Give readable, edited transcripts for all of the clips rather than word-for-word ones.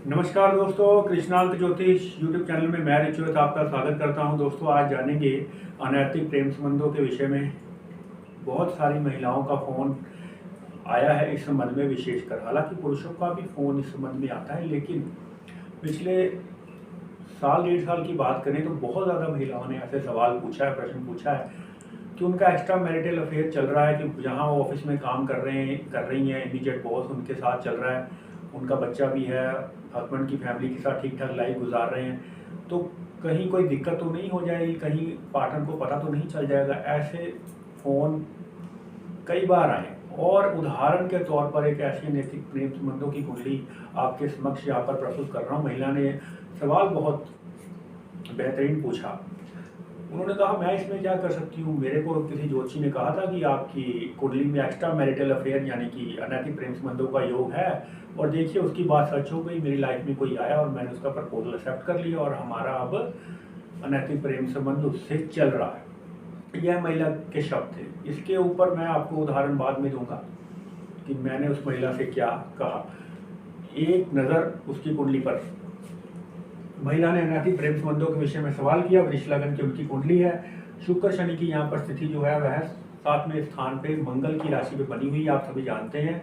नमस्कार दोस्तों, कृष्णांक ज्योतिष यूट्यूब चैनल में मैं रिचुअत आपका स्वागत करता हूं। दोस्तों, आज जानेंगे अनैतिक प्रेम संबंधों के विषय में। बहुत सारी महिलाओं का फ़ोन आया है इस संबंध में विशेषकर। हालांकि पुरुषों का भी फ़ोन इस संबंध में आता है, लेकिन पिछले साल डेढ़ साल की बात करें तो बहुत ज़्यादा महिलाओं ने ऐसे सवाल पूछा है, प्रश्न पूछा है कि उनका एक्स्ट्रा मैरिटल अफेयर चल रहा है, कि जहाँ वो ऑफिस में काम कर रही हैं, इमीडिएट बॉस उनके साथ चल रहा है, उनका बच्चा भी है, हस्बैंड की फैमिली के साथ ठीक ठाक लाइफ गुजार रहे हैं, तो कहीं कोई दिक्कत तो नहीं हो जाएगी, कहीं पार्टनर को पता तो नहीं चल जाएगा। ऐसे फ़ोन कई बार आए और उदाहरण के तौर पर एक ऐसी नैतिक प्रेम संबंधों की कुंडली आपके समक्ष यहाँ पर प्रस्तुत कर रहा हूँ। महिला ने सवाल बहुत बेहतरीन पूछा। उन्होंने कहा, मैं इसमें क्या कर सकती हूँ। मेरे को किसी ज्योतिषी ने कहा था कि आपकी कुंडली में एक्स्ट्रा मैरिटल अफेयर यानी कि अनैतिक प्रेम संबंधों का योग है, और देखिए उसकी बात सच हो गई। मेरी लाइफ में कोई आया और मैंने उसका प्रपोजल एक्सेप्ट कर लिया और हमारा अब अनैतिक प्रेम संबंध उससे चल रहा है। यह महिला के शब्द थे। इसके ऊपर मैं आपको उदाहरण बाद में दूंगा कि मैंने उस महिला से क्या कहा। एक नज़र उसकी कुंडली पर। महिला ने अनैतिक प्रेम संबंधों के विषय में सवाल किया। वृष लगन की उनकी कुंडली है। शुक्र शनि की यहाँ पर स्थिति जो है वह 7वें स्थान पे मंगल की राशि पे बनी हुई। आप सभी जानते हैं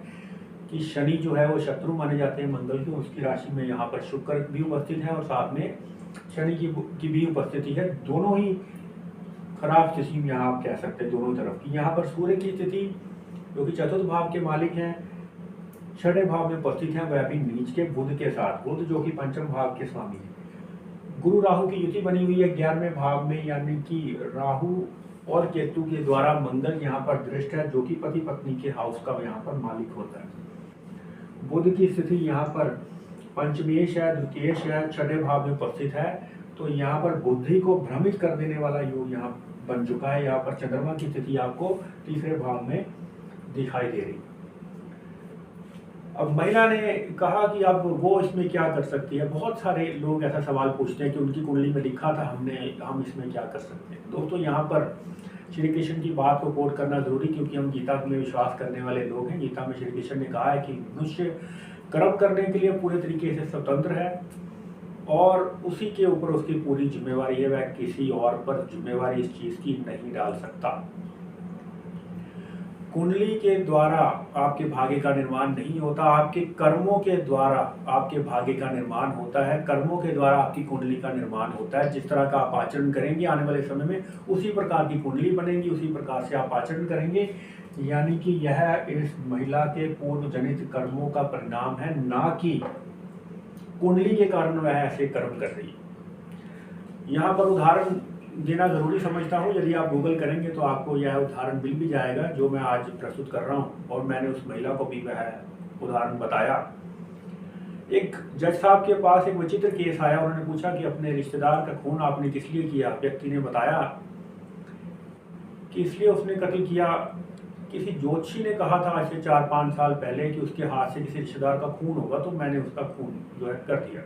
कि शनि जो है वो शत्रु माने जाते हैं मंगल के। उसकी राशि में यहाँ पर शुक्र भी उपस्थित है और साथ में शनि की भी उपस्थिति है। दोनों ही खराब स्थिति में यहाँ आप कह सकते हैं, दोनों तरफ की। यहाँ पर सूर्य की स्थिति जो कि चतुर्थ भाव के मालिक हैं, 6वें भाव में उपस्थित हैं, वह भी नीच के बुध के साथ। बुध जो कि पंचम भाव के स्वामी है। गुरु राहु की युति बनी हुई है 11वें भाव में, यानी कि राहु और केतु के द्वारा मंगल यहाँ पर दृष्ट है, जो कि पति पत्नी के हाउस का यहाँ पर मालिक होता है। बुध की स्थिति यहाँ पर पंचमेश है, द्वितीयेश है, 6वें भाव में उपस्थित है। तो यहाँ पर बुद्धि को भ्रमित कर देने वाला योग यहाँ बन चुका है। यहाँ पर चंद्रमा की स्थिति आपको 3रे भाव में दिखाई दे रही है। अब महिला ने कहा कि अब वो इसमें क्या कर सकती है। बहुत सारे लोग ऐसा सवाल पूछते हैं कि उनकी कुंडली में लिखा था हम इसमें क्या कर सकते हैं। दोस्तों, यहाँ पर श्री कृष्ण की बात को कोट करना जरूरी, क्योंकि हम गीता में विश्वास करने वाले लोग हैं। गीता में श्री कृष्ण ने कहा है कि मनुष्य कर्म करने के लिए पूरे तरीके से स्वतंत्र है और उसी के ऊपर उसकी पूरी जिम्मेवारी है। वह किसी और पर जिम्मेवारी इस चीज की नहीं डाल सकता। कुंडली के द्वारा आपके भाग्य का निर्माण नहीं होता, आपके कर्मों के द्वारा आपके भाग्य का निर्माण होता है। कर्मों के द्वारा आपकी कुंडली का निर्माण होता है। जिस तरह का आप आचरण करेंगे आने वाले समय में, उसी प्रकार की कुंडली बनेगी, उसी प्रकार से आप आचरण करेंगे। यानी कि यह इस महिला के पूर्व जनित कर्मों का परिणाम है, ना कि कुंडली के कारण वह ऐसे कर्म कर रही है। यहाँ पर उदाहरण देना जरूरी समझता हूँ। यदि आप गूगल करेंगे तो आपको यह उदाहरण मिल भी जाएगा जो मैं आज प्रस्तुत कर रहा हूँ, और मैंने उस महिला को भी वह उदाहरण बताया। एक जज साहब के पास एक विचित्र केस आया। उन्होंने पूछा कि अपने रिश्तेदार का खून आपने किस लिए किया। व्यक्ति ने बताया कि इसलिए उसने कत्ल किया, किसी ज्योतिषी ने कहा था आज से 4-5 साल पहले कि उसके हाथ से किसी रिश्तेदार का खून होगा, तो मैंने उसका खून जो है कर दिया।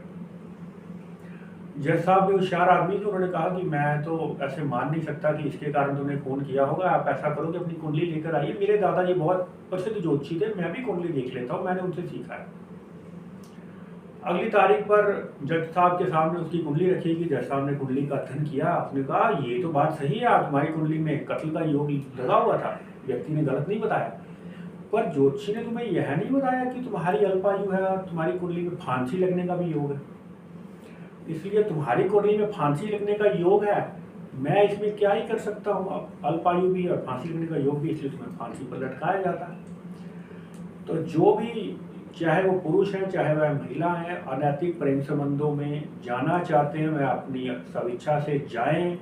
जज साहब भी होशियार आदमी थे। उन्होंने कहा कि मैं तो ऐसे मान नहीं सकता कि इसके कारण तुमने खून किया होगा। आप ऐसा करो कि अपनी कुंडली लेकर आइए। मेरे दादाजी बहुत प्रसिद्ध ज्योतिषी थे, मैं भी कुंडली देख लेता हूँ, मैंने उनसे सीखा है। अगली तारीख पर जज साहब के सामने उसकी कुंडली रखी गई। जज साहब ने कुंडली का अध्ययन किया। उसने कहा, ये तो बात सही है, तुम्हारी कुंडली में कत्ल का योग लगा हुआ था। व्यक्ति ने गलत नहीं बताया, पर ज्योतिषी ने तुम्हें यह नहीं बताया कि तुम्हारी अल्पायु है और तुम्हारी कुंडली में फांसी लगने का भी योग है। इसलिए तुम्हारी कुंडली में फांसी लगने का योग है, मैं इसमें क्या ही कर सकता हूँ। अब अल्पायु भी और फांसी लगने का योग भी, इसलिए तुम्हें फांसी पर लटकाया जाता है। तो जो भी, चाहे वो पुरुष है चाहे वह महिला है, अनैतिक प्रेम संबंधों में जाना चाहते हैं, वह अपनी स्वेच्छा से जाएं।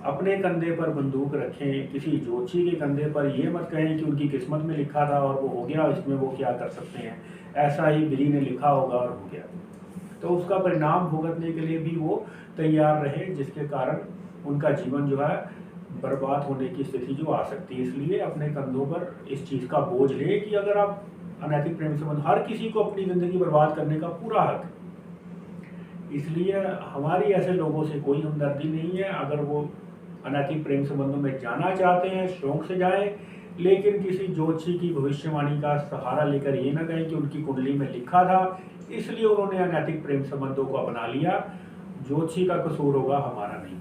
अपने कंधे पर बंदूक रखें। किसी ज्योतिषी के कंधे पर ये मत कहें कि उनकी किस्मत में लिखा था और वो हो गया, इसमें वो क्या कर सकते हैं। ऐसा ही बिली ने लिखा होगा और हो गया, तो उसका परिणाम भुगतने के लिए भी वो तैयार रहे, जिसके कारण उनका जीवन जो है बर्बाद होने की स्थिति जो आ सकती है। इसलिए अपने कंधों पर इस चीज़ का बोझ ले कि अगर आप अनैतिक प्रेम संबंध, हर किसी को अपनी ज़िंदगी बर्बाद करने का पूरा हक है। इसलिए हमारी ऐसे लोगों से कोई हमदर्दी नहीं है। अगर वो अनैतिक प्रेम संबंधों में जाना चाहते हैं, शौक से जाएं, लेकिन किसी ज्योतिषी की भविष्यवाणी का सहारा लेकर ये ना कहें कि उनकी कुंडली में लिखा था इसलिए उन्होंने अनैतिक प्रेम संबंधों को अपना लिया। ज्योतिषी का कसूर होगा, हमारा नहीं।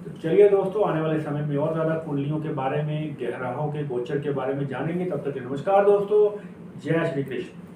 तो चलिए दोस्तों, आने वाले समय में और ज़्यादा कुंडलियों के बारे में, ग्रहों के गोचर के बारे में जानेंगे। तब तक नमस्कार दोस्तों, जय श्री कृष्ण।